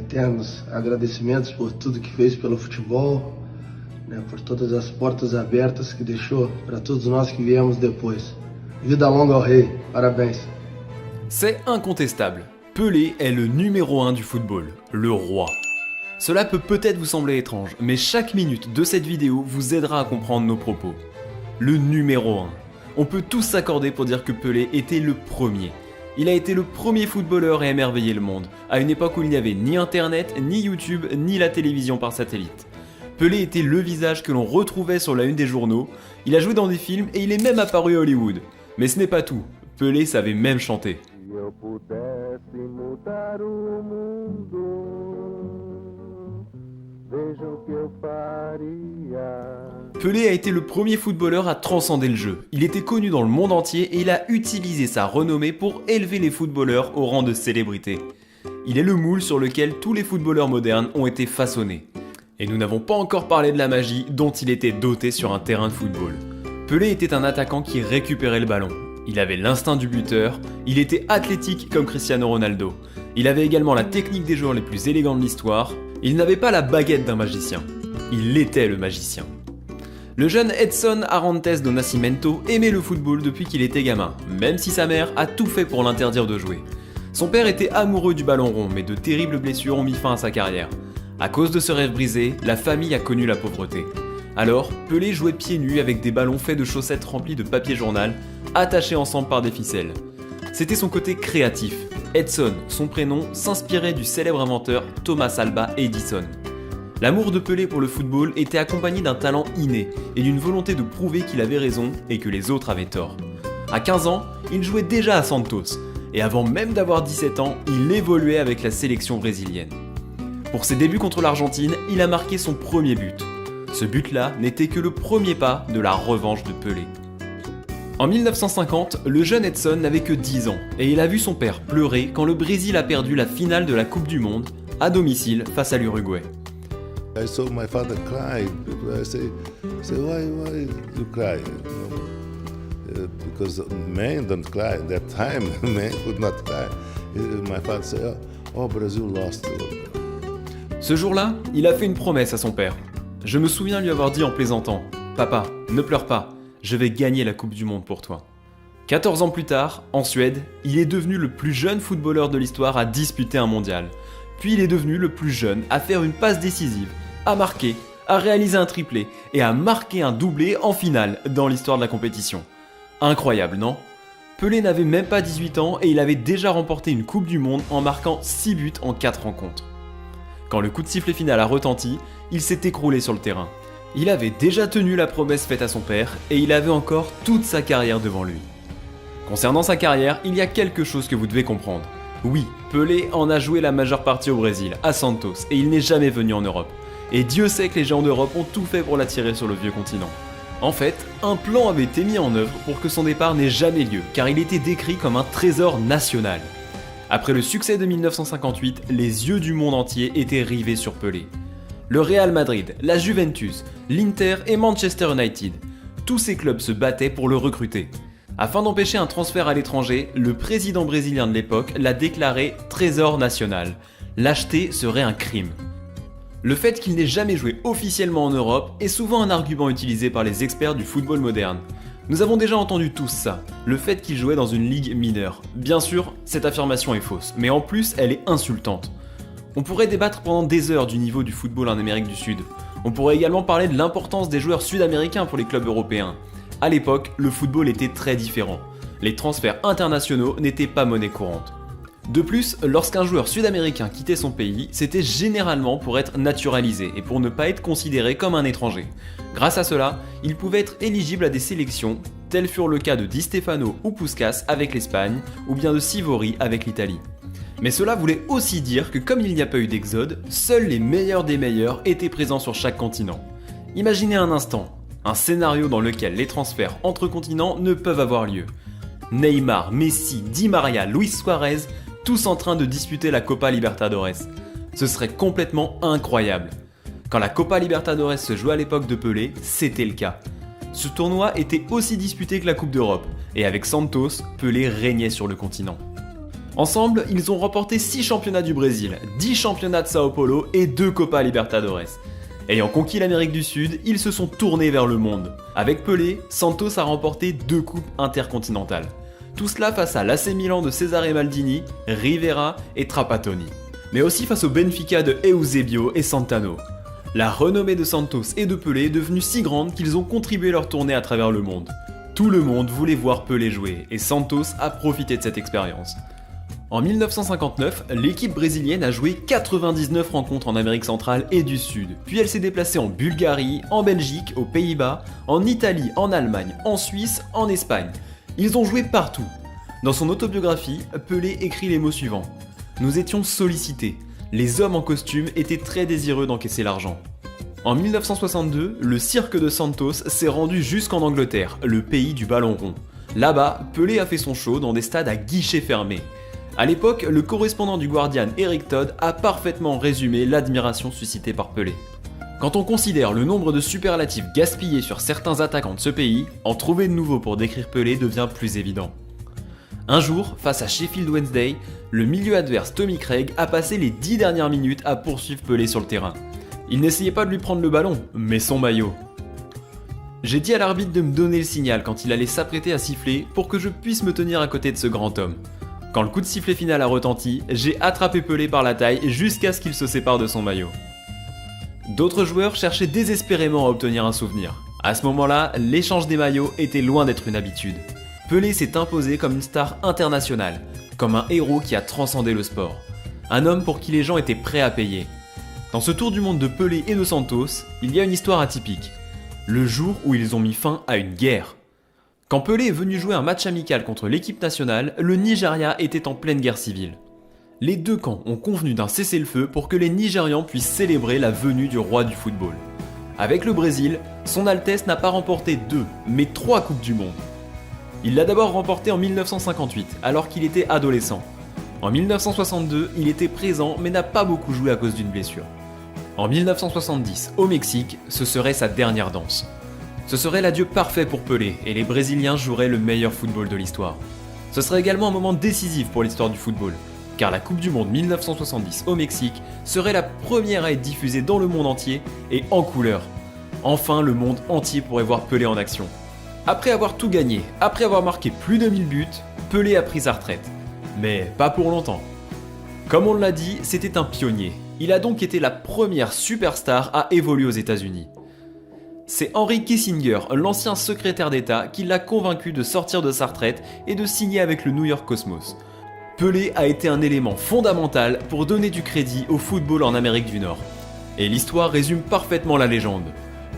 eternos agradecimentos por tudo que fez pelo futebol, né, por todas as portas abertas que deixou para todos nós que viemos depois. Vida longa ao rei, parabéns. C'est incontestable. Pelé est le numéro 1 du football, le roi. Cela peut peut-être vous sembler étrange, mais chaque minute de cette vidéo vous aidera à comprendre nos propos. Le numéro 1. On peut tous s'accorder pour dire que Pelé était le premier. Il a été le premier footballeur à émerveiller le monde, à une époque où il n'y avait ni internet, ni YouTube, ni la télévision par satellite. Pelé était le visage que l'on retrouvait sur la une des journaux, il a joué dans des films et il est même apparu à Hollywood. Mais ce n'est pas tout, Pelé savait même chanter. Pelé a été le premier footballeur à transcender le jeu. Il était connu dans le monde entier et il a utilisé sa renommée pour élever les footballeurs au rang de célébrité. Il est le moule sur lequel tous les footballeurs modernes ont été façonnés. Et nous n'avons pas encore parlé de la magie dont il était doté sur un terrain de football. Pelé était un attaquant qui récupérait le ballon. Il avait l'instinct du buteur, il était athlétique comme Cristiano Ronaldo. Il avait également la technique des joueurs les plus élégants de l'histoire. Il n'avait pas la baguette d'un magicien. Il était le magicien. Le jeune Edson Arantes do Nascimento aimait le football depuis qu'il était gamin, même si sa mère a tout fait pour l'interdire de jouer. Son père était amoureux du ballon rond, mais de terribles blessures ont mis fin à sa carrière. À cause de ce rêve brisé, la famille a connu la pauvreté. Alors, Pelé jouait pieds nus avec des ballons faits de chaussettes remplies de papier journal, attachés ensemble par des ficelles. C'était son côté créatif. Edson, son prénom, s'inspirait du célèbre inventeur Thomas Alva Edison. L'amour de Pelé pour le football était accompagné d'un talent inné et d'une volonté de prouver qu'il avait raison et que les autres avaient tort. À 15 ans, il jouait déjà à Santos, et avant même d'avoir 17 ans, il évoluait avec la sélection brésilienne. Pour ses débuts contre l'Argentine, il a marqué son premier but. Ce but-là n'était que le premier pas de la revanche de Pelé. En 1950, le jeune Edson n'avait que 10 ans et il a vu son père pleurer quand le Brésil a perdu la finale de la Coupe du Monde à domicile face à l'Uruguay. I saw my father cry. I say why you cry? Because men don't cry. At that time, men could not cry. My father said, "Oh, Brazil lost." Ce jour-là, il a fait une promesse à son père. Je me souviens lui avoir dit en plaisantant « Papa, ne pleure pas, je vais gagner la Coupe du Monde pour toi. » 14 ans plus tard, en Suède, il est devenu le plus jeune footballeur de l'histoire à disputer un mondial. Puis il est devenu le plus jeune à faire une passe décisive, à marquer, à réaliser un triplé et à marquer un doublé en finale dans l'histoire de la compétition. Incroyable, non ? Pelé n'avait même pas 18 ans et il avait déjà remporté une Coupe du Monde en marquant 6 buts en 4 rencontres. Quand le coup de sifflet final a retenti, il s'est écroulé sur le terrain. Il avait déjà tenu la promesse faite à son père et il avait encore toute sa carrière devant lui. Concernant sa carrière, il y a quelque chose que vous devez comprendre. Oui, Pelé en a joué la majeure partie au Brésil, à Santos, et il n'est jamais venu en Europe. Et Dieu sait que les géants d'Europe ont tout fait pour l'attirer sur le vieux continent. En fait, un plan avait été mis en œuvre pour que son départ n'ait jamais lieu, car il était décrit comme un trésor national. Après le succès de 1958, les yeux du monde entier étaient rivés sur Pelé. Le Real Madrid, la Juventus, l'Inter et Manchester United, tous ces clubs se battaient pour le recruter. Afin d'empêcher un transfert à l'étranger, le président brésilien de l'époque l'a déclaré trésor national. L'acheter serait un crime. Le fait qu'il n'ait jamais joué officiellement en Europe est souvent un argument utilisé par les experts du football moderne. Nous avons déjà entendu tous ça, le fait qu'il jouait dans une ligue mineure. Bien sûr, cette affirmation est fausse, mais en plus, elle est insultante. On pourrait débattre pendant des heures du niveau du football en Amérique du Sud. On pourrait également parler de l'importance des joueurs sud-américains pour les clubs européens. À l'époque, le football était très différent. Les transferts internationaux n'étaient pas monnaie courante. De plus, lorsqu'un joueur sud-américain quittait son pays, c'était généralement pour être naturalisé et pour ne pas être considéré comme un étranger. Grâce à cela, il pouvait être éligible à des sélections, tels furent le cas de Di Stefano ou Puskás avec l'Espagne, ou bien de Sivori avec l'Italie. Mais cela voulait aussi dire que comme il n'y a pas eu d'exode, seuls les meilleurs des meilleurs étaient présents sur chaque continent. Imaginez un instant, un scénario dans lequel les transferts entre continents ne peuvent avoir lieu. Neymar, Messi, Di Maria, Luis Suarez, tous en train de disputer la Copa Libertadores. Ce serait complètement incroyable. Quand la Copa Libertadores se jouait à l'époque de Pelé, c'était le cas. Ce tournoi était aussi disputé que la Coupe d'Europe, et avec Santos, Pelé régnait sur le continent. Ensemble, ils ont remporté 6 championnats du Brésil, 10 championnats de Sao Paulo et 2 Copa Libertadores. Ayant conquis l'Amérique du Sud, ils se sont tournés vers le monde. Avec Pelé, Santos a remporté 2 coupes intercontinentales. Tout cela face à l'AC Milan de Cesare Maldini, Rivera et Trapattoni. Mais aussi face au Benfica de Eusebio et Santano. La renommée de Santos et de Pelé est devenue si grande qu'ils ont contribué leur tournée à travers le monde. Tout le monde voulait voir Pelé jouer et Santos a profité de cette expérience. En 1959, l'équipe brésilienne a joué 99 rencontres en Amérique centrale et du Sud, puis elle s'est déplacée en Bulgarie, en Belgique, aux Pays-Bas, en Italie, en Allemagne, en Suisse, en Espagne. Ils ont joué partout. Dans son autobiographie, Pelé écrit les mots suivants. « Nous étions sollicités. Les hommes en costume étaient très désireux d'encaisser l'argent. » En 1962, le cirque de Santos s'est rendu jusqu'en Angleterre, le pays du ballon rond. Là-bas, Pelé a fait son show dans des stades à guichets fermés. A l'époque, le correspondant du Guardian Eric Todd a parfaitement résumé l'admiration suscitée par Pelé. Quand on considère le nombre de superlatifs gaspillés sur certains attaquants de ce pays, en trouver de nouveaux pour décrire Pelé devient plus évident. Un jour, face à Sheffield Wednesday, le milieu adverse Tommy Craig a passé les 10 dernières minutes à poursuivre Pelé sur le terrain. Il n'essayait pas de lui prendre le ballon, mais son maillot. J'ai dit à l'arbitre de me donner le signal quand il allait s'apprêter à siffler pour que je puisse me tenir à côté de ce grand homme. Quand le coup de sifflet final a retenti, j'ai attrapé Pelé par la taille jusqu'à ce qu'il se sépare de son maillot. D'autres joueurs cherchaient désespérément à obtenir un souvenir. À ce moment-là, l'échange des maillots était loin d'être une habitude. Pelé s'est imposé comme une star internationale, comme un héros qui a transcendé le sport. Un homme pour qui les gens étaient prêts à payer. Dans ce tour du monde de Pelé et de Santos, il y a une histoire atypique. Le jour où ils ont mis fin à une guerre. Quand Pelé est venu jouer un match amical contre l'équipe nationale, le Nigeria était en pleine guerre civile. Les deux camps ont convenu d'un cessez-le-feu pour que les Nigérians puissent célébrer la venue du roi du football. Avec le Brésil, son Altesse n'a pas remporté 2, mais 3 Coupes du Monde. Il l'a d'abord remporté en 1958, alors qu'il était adolescent. En 1962, il était présent mais n'a pas beaucoup joué à cause d'une blessure. En 1970, au Mexique, ce serait sa dernière danse. Ce serait l'adieu parfait pour Pelé et les Brésiliens joueraient le meilleur football de l'histoire. Ce serait également un moment décisif pour l'histoire du football, car la Coupe du Monde 1970 au Mexique serait la première à être diffusée dans le monde entier et en couleur. Enfin, le monde entier pourrait voir Pelé en action. Après avoir tout gagné, après avoir marqué plus de 1000 buts, Pelé a pris sa retraite. Mais pas pour longtemps. Comme on l'a dit, c'était un pionnier. Il a donc été la première superstar à évoluer aux États-Unis. C'est Henry Kissinger, l'ancien secrétaire d'État, qui l'a convaincu de sortir de sa retraite et de signer avec le New York Cosmos. Pelé a été un élément fondamental pour donner du crédit au football en Amérique du Nord. Et l'histoire résume parfaitement la légende.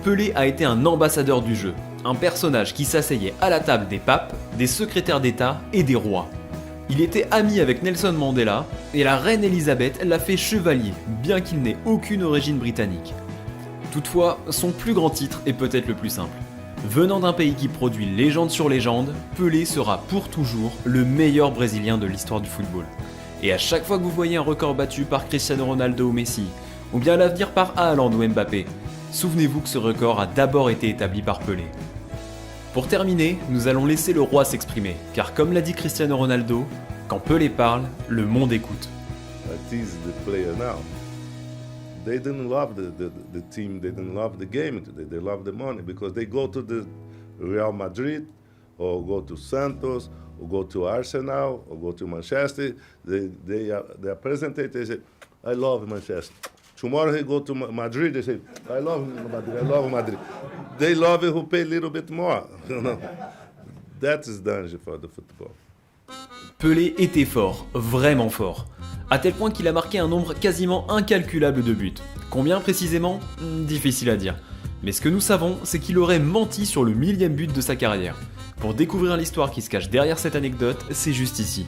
Pelé a été un ambassadeur du jeu, un personnage qui s'asseyait à la table des papes, des secrétaires d'État et des rois. Il était ami avec Nelson Mandela et la reine Elisabeth l'a fait chevalier, bien qu'il n'ait aucune origine britannique. Toutefois, son plus grand titre est peut-être le plus simple. Venant d'un pays qui produit légende sur légende, Pelé sera pour toujours le meilleur Brésilien de l'histoire du football. Et à chaque fois que vous voyez un record battu par Cristiano Ronaldo ou Messi, ou bien à l'avenir par Haaland ou Mbappé, souvenez-vous que ce record a d'abord été établi par Pelé. Pour terminer, nous allons laisser le roi s'exprimer, car comme l'a dit Cristiano Ronaldo, quand Pelé parle, le monde écoute. I tease the player now. They didn't love the team, they didn't love the game today, they love the money because they go to the Real Madrid or go to Santos or go to Arsenal or go to Manchester. They are presented, they say, I love Manchester. Tomorrow he go to Madrid, they say, I love Madrid, I love Madrid. They love it who pay a little bit more. You know? That is danger for the football. Pelé était fort, vraiment fort, à tel point qu'il a marqué un nombre quasiment incalculable de buts. Combien précisément ? Difficile à dire. Mais ce que nous savons, c'est qu'il aurait menti sur le 1000e but de sa carrière. Pour découvrir l'histoire qui se cache derrière cette anecdote, c'est juste ici.